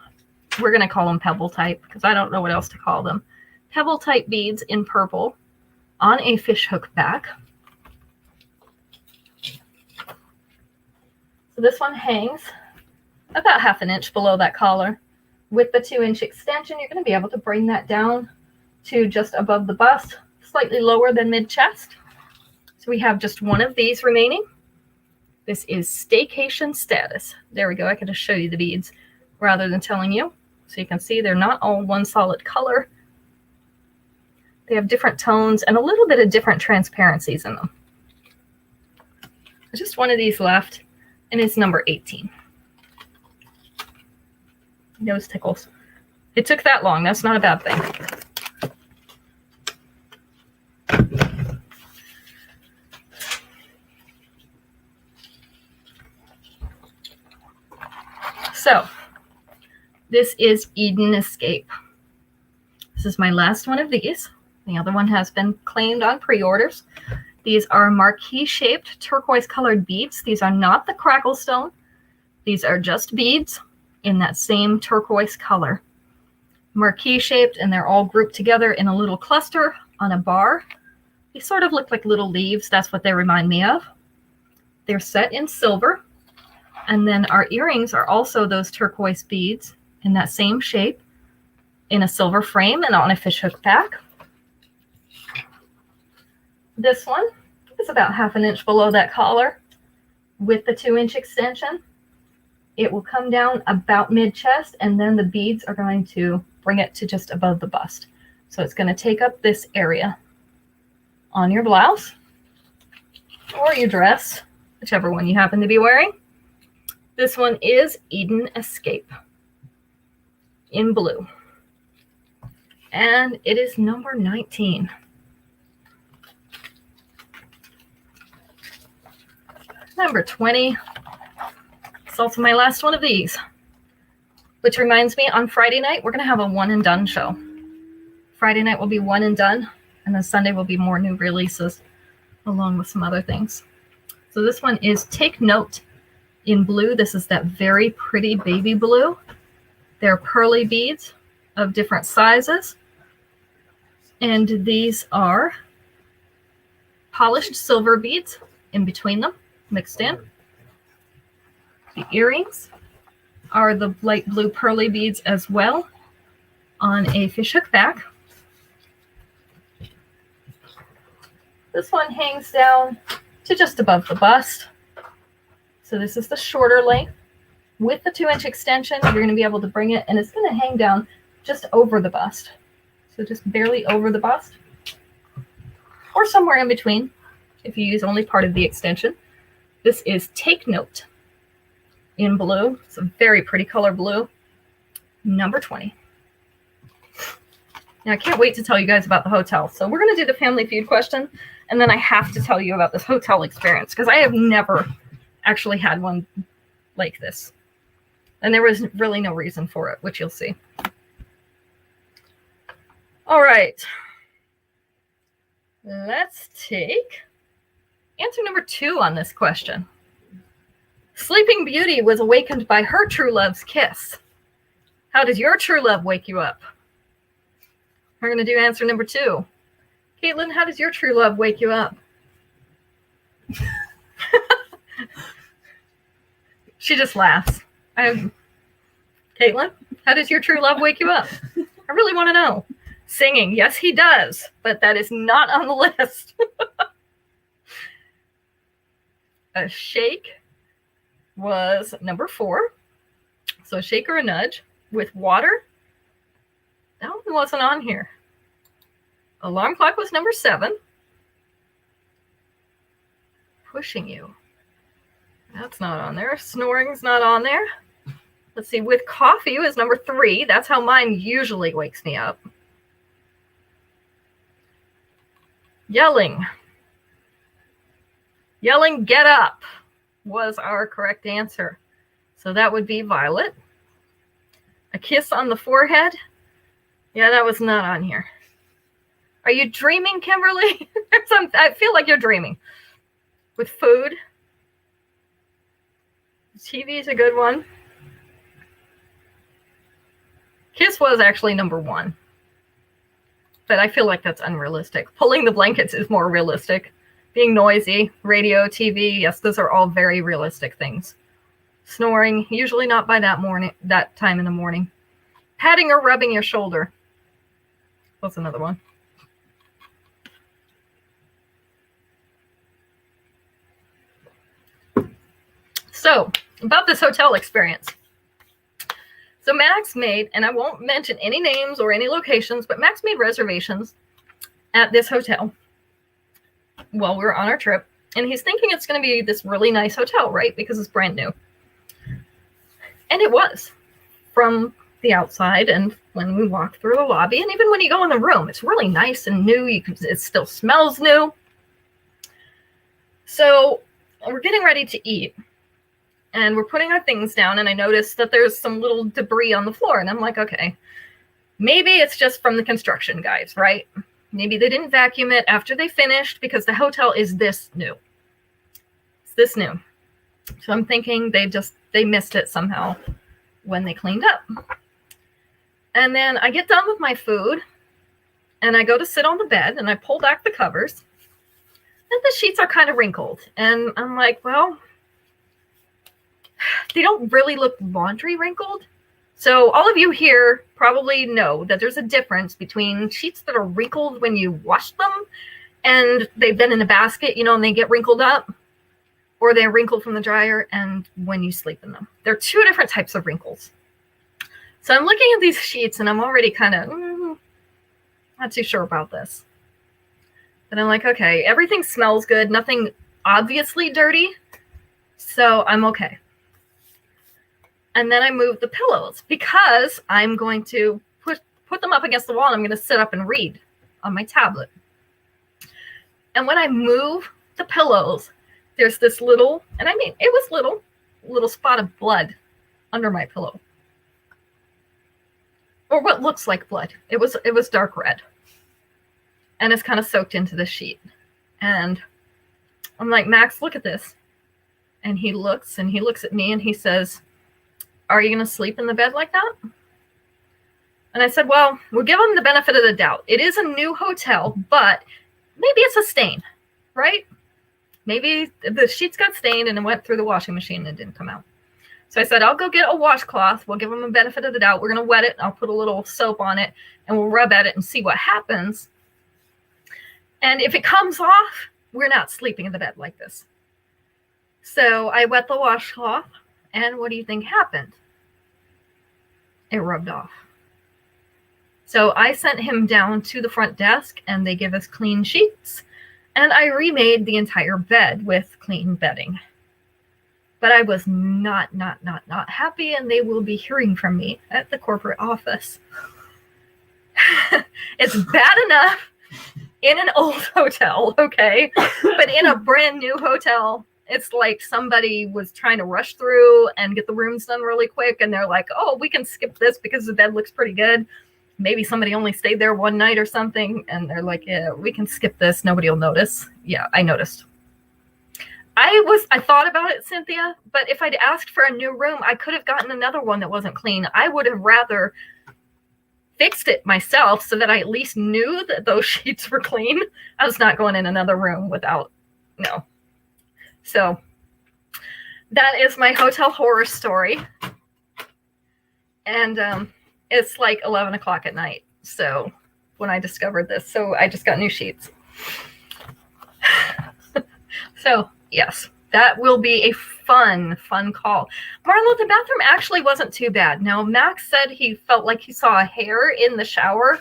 we're going to call them pebble type because I don't know what else to call them. Pebble type beads in purple on a fishhook back. So this one hangs about 1/2 inch below that collar. With the 2-inch extension, you're going to be able to bring that down to just above the bust, slightly lower than mid-chest. So we have just one of these remaining. This is Staycation Status. There we go. I can just show you the beads rather than telling you. So you can see they're not all one solid color. They have different tones and a little bit of different transparencies in them. There's just one of these left, and it's number 18. Nose tickles. It took that long. That's not a bad thing. This is Eden Escape. This is my last one of these. The other one has been claimed on pre-orders. These are marquee-shaped turquoise-colored beads. These are not the crackle stone. These are just beads in that same turquoise color. Marquee-shaped, and they're all grouped together in a little cluster on a bar. They sort of look like little leaves. That's what they remind me of. They're set in silver. And then our earrings are also those turquoise beads in that same shape in a silver frame and on a fishhook back. This one is about 1/2 inch below that collar with the 2-inch extension. It will come down about mid-chest, and then the beads are going to bring it to just above the bust. So it's going to take up this area on your blouse or your dress, whichever one you happen to be wearing. This one is Eden Escape in blue. And it is number 19. Number 20. It's also my last one of these. Which reminds me, on Friday night, we're going to have a one and done show. Friday night will be one and done, and then Sunday will be more new releases, along with some other things. So this one is Take Note in blue. This is that very pretty baby blue. They're pearly beads of different sizes. And these are polished silver beads in between them, mixed in. The earrings are the light blue pearly beads as well on a fishhook back. This one hangs down to just above the bust. So this is the shorter length. With the 2-inch extension, you're going to be able to bring it, and it's going to hang down just over the bust. So just barely over the bust, or somewhere in between if you use only part of the extension. This is Take Note in blue. It's a very pretty color blue. Number 20. Now I can't wait to tell you guys about the hotel. So we're going to do the Family Feud question, and then I have to tell you about this hotel experience because I have never actually had one like this. And there was really no reason for it, which you'll see. All right. Let's take answer number 2 on this question. Sleeping Beauty was awakened by her true love's kiss. How does your true love wake you up? We're going to do answer number 2. Caitlin, how does your true love wake you up? She just laughs. Caitlin, how does your true love wake you up? I really want to know. Singing. Yes, he does, but that is not on the list. A shake was number 4. So a shake or a nudge with water. That one wasn't on here. Alarm clock was number 7. Pushing you. That's not on there. Snoring's not on there. Let's see. With coffee was number 3. That's how mine usually wakes me up. Yelling. Yelling, get up was our correct answer. So that would be Violet. A kiss on the forehead. Yeah, that was not on here. Are you dreaming, Kimberly? I feel like you're dreaming. With food. TV is a good one. Kiss was actually number 1. But I feel like that's unrealistic. Pulling the blankets is more realistic. Being noisy, radio, TV, yes, those are all very realistic things. Snoring, usually not by that time in the morning. Patting or rubbing your shoulder. What's another one? So, about this hotel experience. So Max made, and I won't mention any names or any locations, but Max made reservations at this hotel while we were on our trip. And he's thinking it's going to be this really nice hotel, right? Because it's brand new. And it was from the outside. And when we walked through the lobby, and even when you go in the room, it's really nice and new. It still smells new. So we're getting ready to eat. and we're putting our things down, and I noticed that there's some little debris on the floor, and I'm like, okay, maybe it's just from the construction guys, right? Maybe they didn't vacuum it after they finished, because the hotel is this new. It's this new. So I'm thinking they missed it somehow when they cleaned up. And then I get done with my food, and I go to sit on the bed, and I pull back the covers, and the sheets are kind of wrinkled. And I'm like, well, they don't really look laundry wrinkled. So all of you here probably know that there's a difference between sheets that are wrinkled when you wash them and they've been in a basket, and they get wrinkled up, or they're wrinkled from the dryer and when you sleep in them. There are two different types of wrinkles. So I'm looking at these sheets and I'm already kind of not too sure about this. But I'm like, okay, everything smells good. Nothing obviously dirty. So I'm okay. And then I move the pillows because I'm going to put them up against the wall, and I'm going to sit up and read on my tablet. And when I move the pillows, there's this little, and I mean, it was little spot of blood under my pillow. Or what looks like blood. It was dark red. And it's kind of soaked into the sheet. And I'm like, Max, look at this. And he looks at me and he says, are you going to sleep in the bed like that? And I said, well, we'll give him the benefit of the doubt. It is a new hotel, but maybe it's a stain, right? Maybe the sheets got stained and it went through the washing machine and it didn't come out. So I said, I'll go get a washcloth. We'll give him a benefit of the doubt. We're going to wet it. I'll put a little soap on it and we'll rub at it and see what happens. And if it comes off, we're not sleeping in the bed like this. So I wet the washcloth. And what do you think happened? It rubbed off. So I sent him down to the front desk and they give us clean sheets. And I remade the entire bed with clean bedding. But I was not happy, and they will be hearing from me at the corporate office. It's bad enough in an old hotel, okay? But in a brand new hotel, it's like somebody was trying to rush through and get the rooms done really quick, and they're like, oh, we can skip this because the bed looks pretty good. Maybe somebody only stayed there one night or something, and they're like, yeah, we can skip this. Nobody will notice. Yeah, I noticed. I thought about it, Cynthia, but if I'd asked for a new room, I could have gotten another one that wasn't clean. I would have rather fixed it myself so that I at least knew that those sheets were clean. I was not going in another room no. So that is my hotel horror story. And it's like 11 o'clock at night. So when I discovered this, so I just got new sheets. So yes, that will be a fun call. Marlo, the bathroom actually wasn't too bad. Now, Max said he felt like he saw a hair in the shower.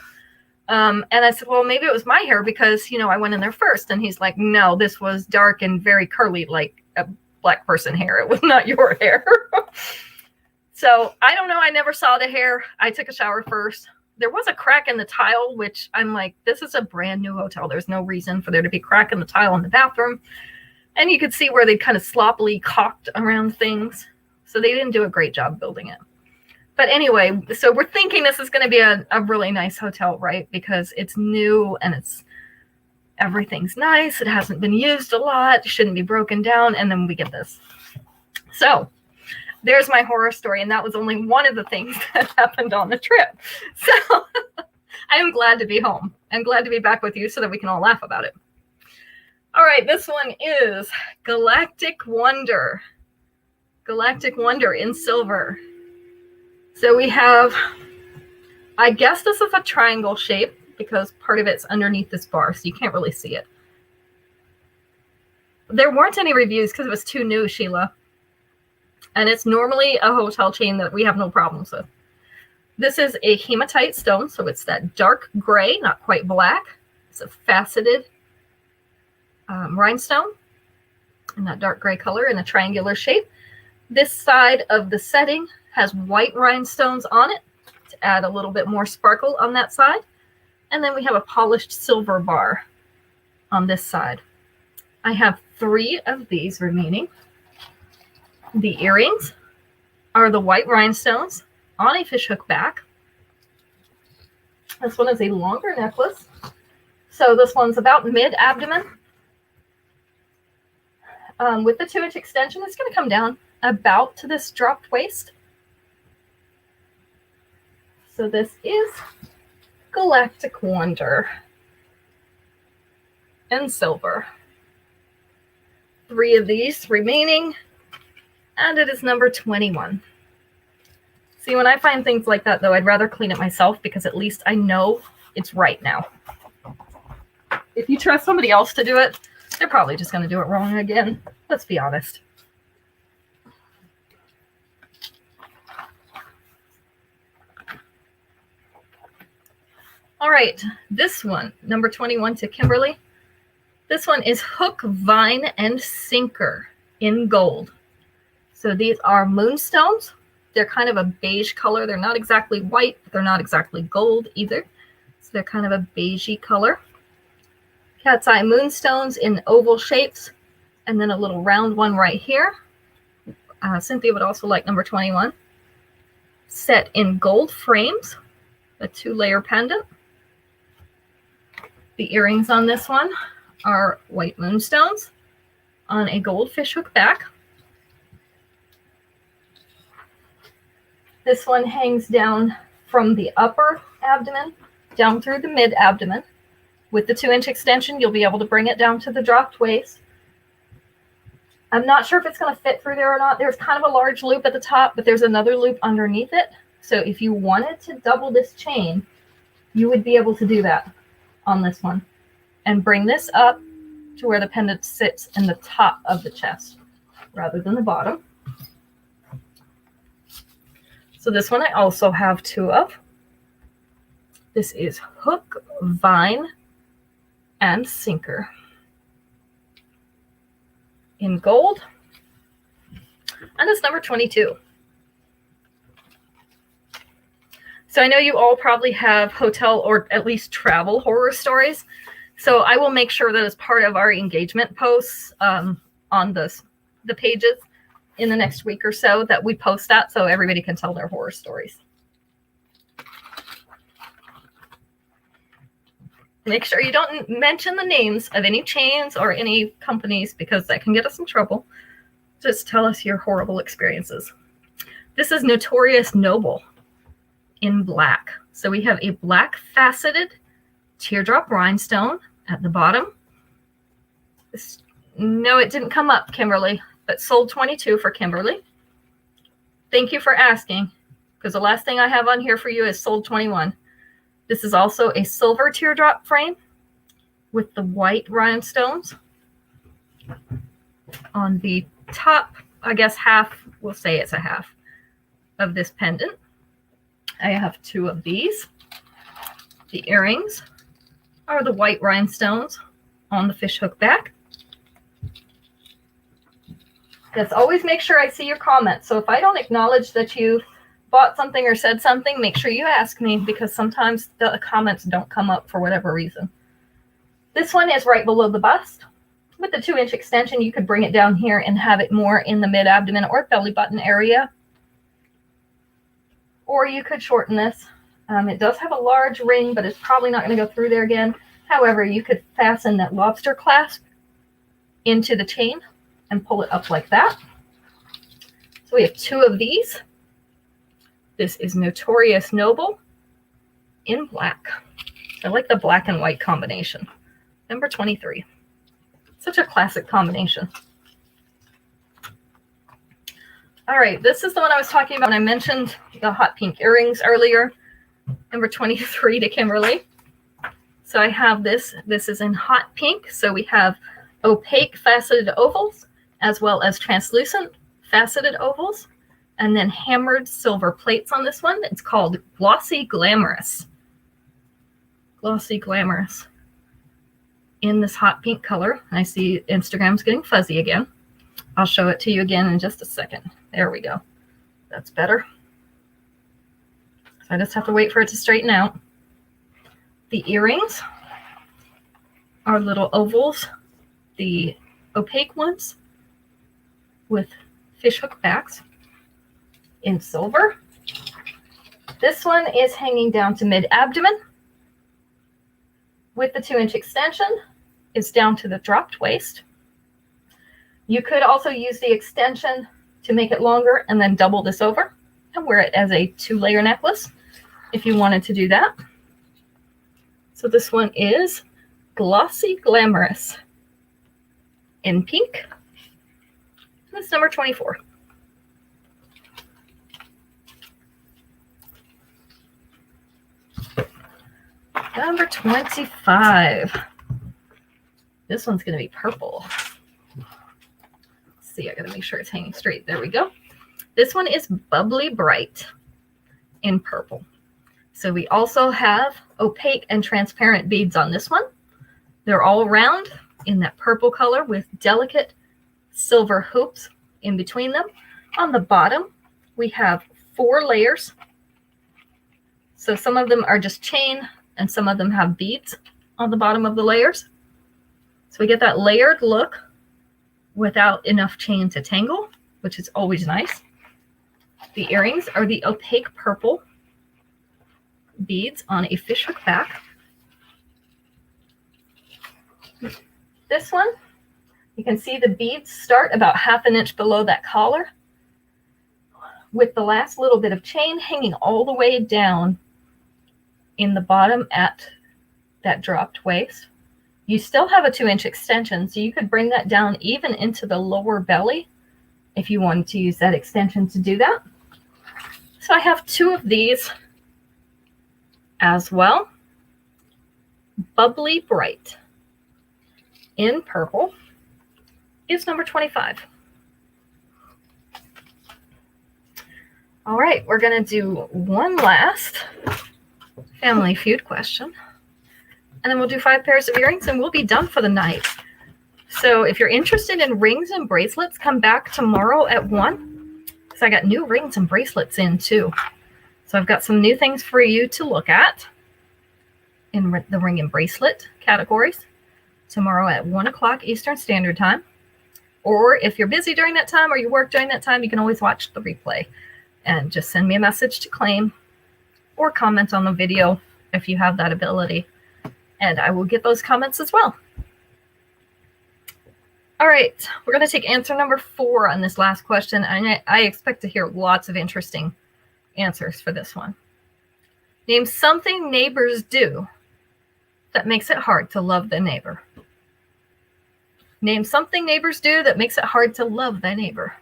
And I said, well, maybe it was my hair because, I went in there first. And he's like, no, this was dark and very curly, like a black person hair. It was not your hair. So I don't know. I never saw the hair. I took a shower first. There was a crack in the tile, which I'm like, this is a brand new hotel. There's no reason for there to be a crack in the tile in the bathroom. And you could see where they kind of sloppily caulked around things. So they didn't do a great job building it. But anyway, so we're thinking this is going to be a really nice hotel, right? Because it's new and everything's nice. It hasn't been used a lot. It shouldn't be broken down. And then we get this. So there's my horror story. And that was only one of the things that happened on the trip. So I am glad to be home. I'm glad to be back with you so that we can all laugh about it. All right, this one is Galactic Wonder. Galactic Wonder in silver. So we have, I guess this is a triangle shape because part of it's underneath this bar, so you can't really see it. There weren't any reviews because it was too new, Sheila. And it's normally a hotel chain that we have no problems with. This is a hematite stone, so it's that dark gray, not quite black. It's a faceted rhinestone in that dark gray color in a triangular shape. This side of the setting has white rhinestones on it to add a little bit more sparkle on that side. And then we have a polished silver bar on this side. I have 3 of these remaining. The earrings are the white rhinestones on a fishhook back. This one is a longer necklace. So this one's about mid-abdomen. With the 2-inch extension, it's going to come down about to this dropped waist. So this is Galactic Wonder in silver. 3 of these remaining, and it is number 21. See, when I find things like that, though, I'd rather clean it myself because at least I know it's right now. If you trust somebody else to do it, they're probably just going to do it wrong again. Let's be honest. All right, this one, number 21 to Kimberly. This one is Hook, Vine, and Sinker in gold. So these are moonstones. They're kind of a beige color. They're not exactly white, but they're not exactly gold either. So they're kind of a beigey color. Cat's eye moonstones in oval shapes, and then a little round one right here. Cynthia would also like number 21. Set in gold frames, a 2-layer pendant. The earrings on this one are white moonstones on a gold fishhook back. This one hangs down from the upper abdomen down through the mid-abdomen. With the 2-inch extension, you'll be able to bring it down to the dropped waist. I'm not sure if it's going to fit through there or not. There's kind of a large loop at the top, but there's another loop underneath it. So if you wanted to double this chain, you would be able to do that on this one and bring this up to where the pendant sits in the top of the chest rather than the bottom. So this one I also have 2 of. This is Hook, Vine, and Sinker in gold. And it's number 22. So I know you all probably have hotel or at least travel horror stories. So I will make sure that as part of our engagement posts on the pages in the next week or so that we post that so everybody can tell their horror stories. Make sure you don't mention the names of any chains or any companies because that can get us in trouble. Just tell us your horrible experiences. This is Notorious Noble in black. So we have a black faceted teardrop rhinestone at the bottom. No, it didn't come up, Kimberly, but sold 22 for Kimberly. Thank you for asking, because the last thing I have on here for you is sold 21. This is also a silver teardrop frame with the white rhinestones on the top, I guess half, we'll say it's a half of this pendant. I have 2 of these. The earrings are the white rhinestones on the fishhook back. Just always make sure I see your comments. So if I don't acknowledge that you bought something or said something, make sure you ask me because sometimes the comments don't come up for whatever reason. This one is right below the bust. With the 2-inch extension, you could bring it down here and have it more in the mid-abdomen or belly button area. Or you could shorten this. It does have a large ring, but it's probably not going to go through there again. However, you could fasten that lobster clasp into the chain and pull it up like that. So we have 2 of these. This is Notorious Noble in black. I like the black and white combination. Number 23. Such a classic combination. All right, this is the one I was talking about when I mentioned the hot pink earrings earlier. Number 23 to Kimberly. So I have this. This is in hot pink. So we have opaque faceted ovals as well as translucent faceted ovals. And then hammered silver plates on this one. It's called Glossy Glamorous. Glossy Glamorous. In this hot pink color. I see Instagram's getting fuzzy again. I'll show it to you again in just a second. There we go. That's better. So I just have to wait for it to straighten out. The earrings are little ovals. The opaque ones with fishhook backs in silver. This one is hanging down to mid-abdomen with the 2-inch extension. It's down to the dropped waist. You could also use the extension to make it longer and then double this over and wear it as a 2-layer necklace if you wanted to do that. So this one is Glossy Glamorous in pink. That's number 24. Number 25. This one's going to be purple. Let's see, I got to make sure it's hanging straight. There we go. This one is Bubbly Bright in purple. So we also have opaque and transparent beads on this one. They're all round in that purple color with delicate silver hoops in between them. On the bottom, we have 4 layers. So some of them are just chain and some of them have beads on the bottom of the layers. So we get that layered look without enough chain to tangle, which is always nice. The earrings are the opaque purple beads on a fishhook back. This one, you can see the beads start about 1/2 inch below that collar with the last little bit of chain hanging all the way down in the bottom at that dropped waist. You still have a 2-inch extension, so you could bring that down even into the lower belly if you wanted to use that extension to do that. So I have 2 of these as well. Bubbly Bright in purple is number 25. All right, we're going to do one last Family Feud question. And then we'll do 5 pairs of earrings and we'll be done for the night. So if you're interested in rings and bracelets, come back tomorrow at 1. Because I got new rings and bracelets in too. So I've got some new things for you to look at in the ring and bracelet categories tomorrow at 1 o'clock Eastern Standard Time. Or if you're busy during that time or you work during that time, you can always watch the replay and just send me a message to claim or comment on the video if you have that ability. And I will get those comments as well. All right, we're going to take answer number 4 on this last question. And I expect to hear lots of interesting answers for this one. Name something neighbors do that makes it hard to love the neighbor. Name something neighbors do that makes it hard to love their neighbor.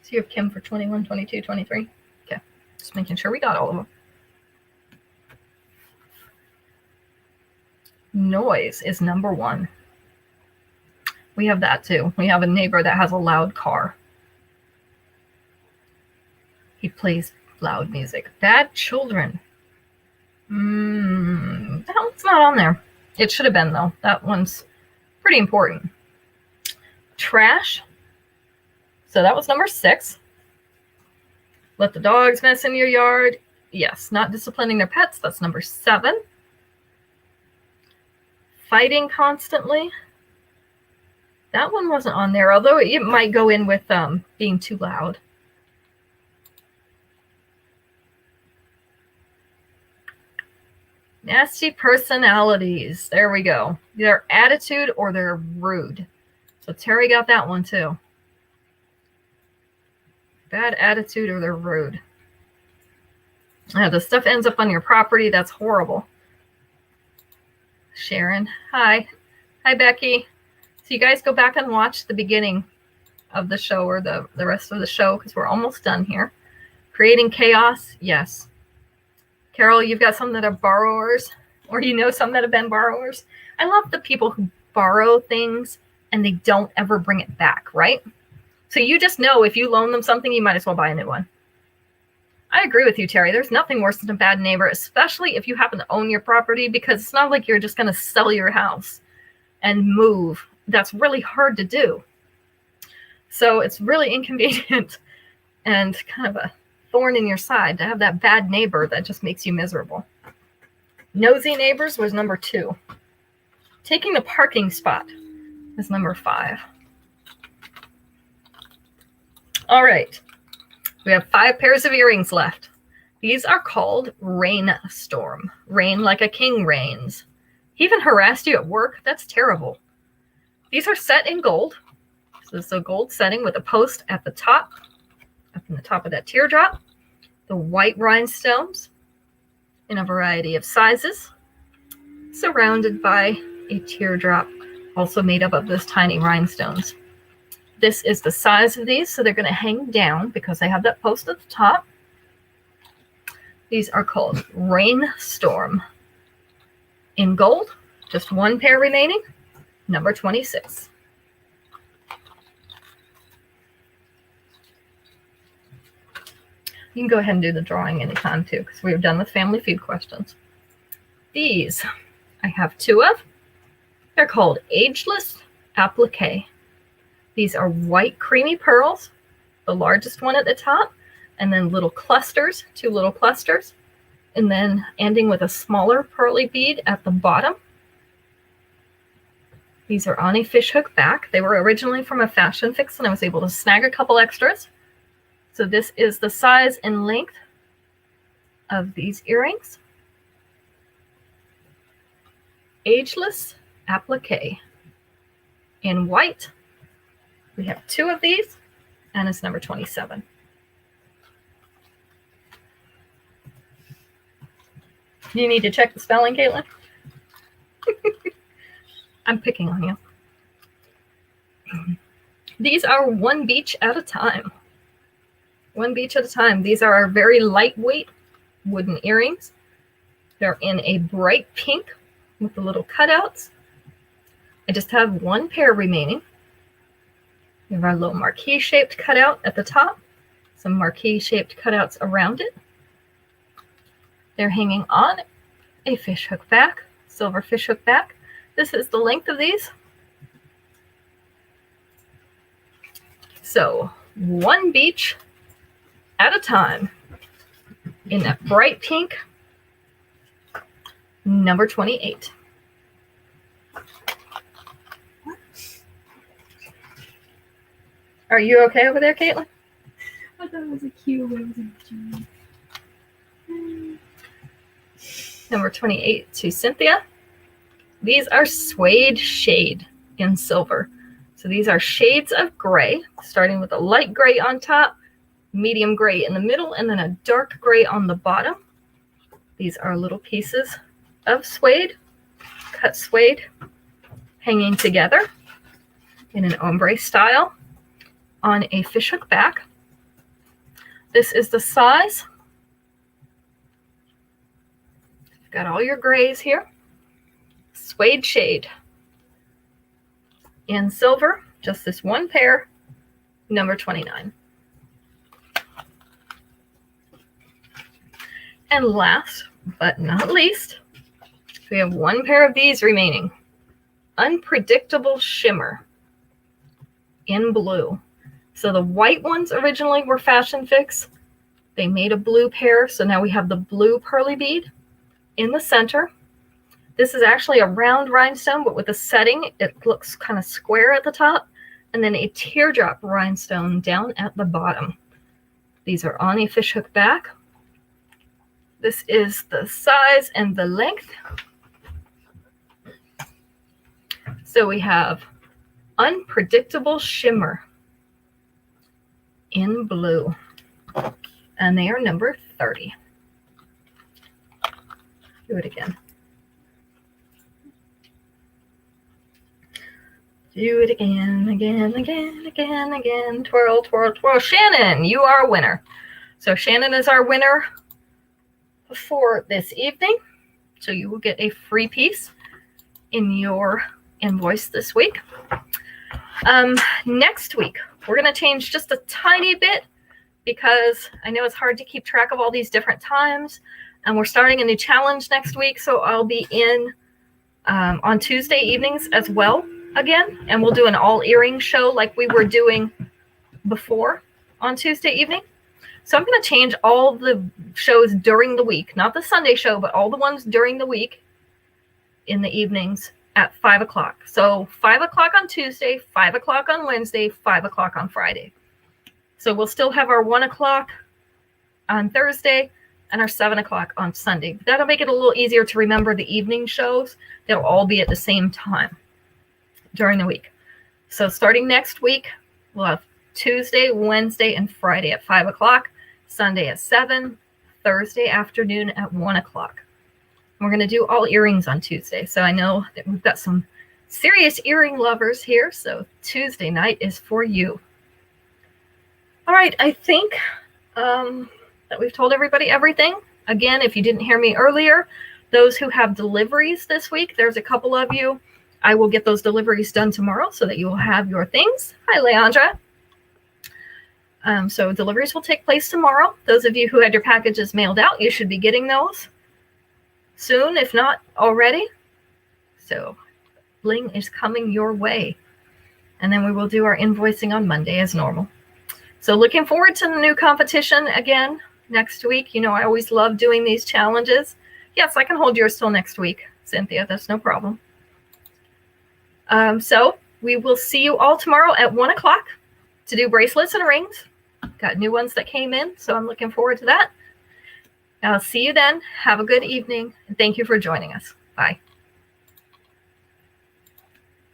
So you have Kim for 21, 22, 23. Okay, just making sure we got all of them. Noise is number 1. We have that too. We have a neighbor that has a loud car. He plays loud music. Bad children. That one's not on there. It should have been though. That one's pretty important. Trash. So that was number 6. Let the dogs mess in your yard. Yes, not disciplining their pets. That's number 7. Fighting constantly. That one wasn't on there, although it might go in with being too loud. Nasty personalities. There we go. Their attitude or they're rude. So Terry got that one too. Bad attitude or they're rude. Yeah, the stuff ends up on your property. That's horrible. Sharon. Hi. Hi, Becky. So you guys go back and watch the beginning of the show or the rest of the show because we're almost done here. Creating chaos. Yes. Carol, you've got some that are borrowers or you know some that have been borrowers. I love the people who borrow things and they don't ever bring it back, right? So you just know if you loan them something, you might as well buy a new one. I agree with you, Terry. There's nothing worse than a bad neighbor, especially if you happen to own your property, because it's not like you're just going to sell your house and move. That's really hard to do. So it's really inconvenient and kind of a thorn in your side to have that bad neighbor that just makes you miserable. Nosy neighbors was number 2. Taking the parking spot is number 5. All right. We have 5 pairs of earrings left. These are called Rainstorm. Rain like a king reigns. He even harassed you at work? That's terrible. These are set in gold. So this is a gold setting with a post at the top, up in the top of that teardrop. The white rhinestones in a variety of sizes, surrounded by a teardrop, also made up of those tiny rhinestones. This is the size of these, so they're going to hang down because they have that post at the top. These are called Rainstorm. In gold, just 1 pair remaining, number 26. You can go ahead and do the drawing anytime too, because we're done with Family Feud questions. These I have 2 of. They're called Ageless Applique. These are white creamy pearls, the largest one at the top, and then little clusters, 2 little clusters, and then ending with a smaller pearly bead at the bottom. These are on a fishhook back. They were originally from a Fashion Fix, and I was able to snag a couple extras. So this is the size and length of these earrings. Ageless Applique. In white, we have 2 of these, and it's number 27. You need to check the spelling, Caitlin? I'm picking on you. These are 1 beach at a time. 1 beach at a time. These are our very lightweight wooden earrings. They're in a bright pink with the little cutouts. I just have 1 pair remaining. We have our little marquee-shaped cutout at the top. Some marquee-shaped cutouts around it. They're hanging on a fishhook back, silver fishhook back. This is the length of these. So 1 beach at a time in that bright pink, number 28. Are you okay over there, Caitlin? I thought it was a cute way to Number 28 to Cynthia. These are suede shade in silver. So these are shades of gray, starting with a light gray on top, medium gray in the middle, and then a dark gray on the bottom. These are little pieces of suede, cut suede, hanging together in an ombre style on a fishhook back. This is the size. You've got all your grays here. Suede shade in silver, just this 1 pair, number 29. And last but not least, we have 1 pair of these remaining. Unpredictable Shimmer in blue. So the white ones originally were Fashion Fix. They made a blue pair, so now we have the blue pearly bead in the center. This is actually a round rhinestone, but with a setting, it looks kind of square at the top, and then a teardrop rhinestone down at the bottom. These are on a fishhook back. This is the size and the length. So we have Unpredictable Shimmer in blue, and they are number 30. Do it again. Do it again, again. Twirl, twirl, twirl. Shannon, you are a winner. So Shannon is our winner for this evening. So you will get a free piece in your invoice this week. Next week, we're going to change just a tiny bit because I know it's hard to keep track of all these different times. And we're starting a new challenge next week. So I'll be in on Tuesday evenings as well again. And we'll do an all earring show like we were doing before on Tuesday evening. So I'm going to change all the shows during the week, not the Sunday show, but all the ones during the week in the evenings at 5 o'clock. So 5 o'clock on Tuesday, 5 o'clock on Wednesday, 5 o'clock on Friday. So we'll still have our 1 o'clock on Thursday and our 7 o'clock on Sunday. That'll make it a little easier to remember the evening shows. They'll all be at the same time during the week. So starting next week, we'll have Tuesday, Wednesday, and Friday at 5 o'clock, Sunday at 7, Thursday afternoon at 1 o'clock. We're going to do all earrings on Tuesday. So I know that we've got some serious earring lovers here. So Tuesday night is for you. All right. I think that we've told everybody everything. Again, if you didn't hear me earlier, those who have deliveries this week, there's a couple of you. I will get those deliveries done tomorrow so that you will have your things. Hi, Leandra. So deliveries will take place tomorrow. Those of you who had your packages mailed out, you should be getting those soon, if not already. So bling is coming your way. And then we will do our invoicing on Monday as normal. So looking forward to the new competition again next week. You know, I always love doing these challenges. Yes, I can hold yours till next week, Cynthia. That's no problem. So we will see you all tomorrow at 1 o'clock to do bracelets and rings. Got new ones that came in, so I'm looking forward to that. I'll see you then. Have a good evening, and thank you for joining us. Bye.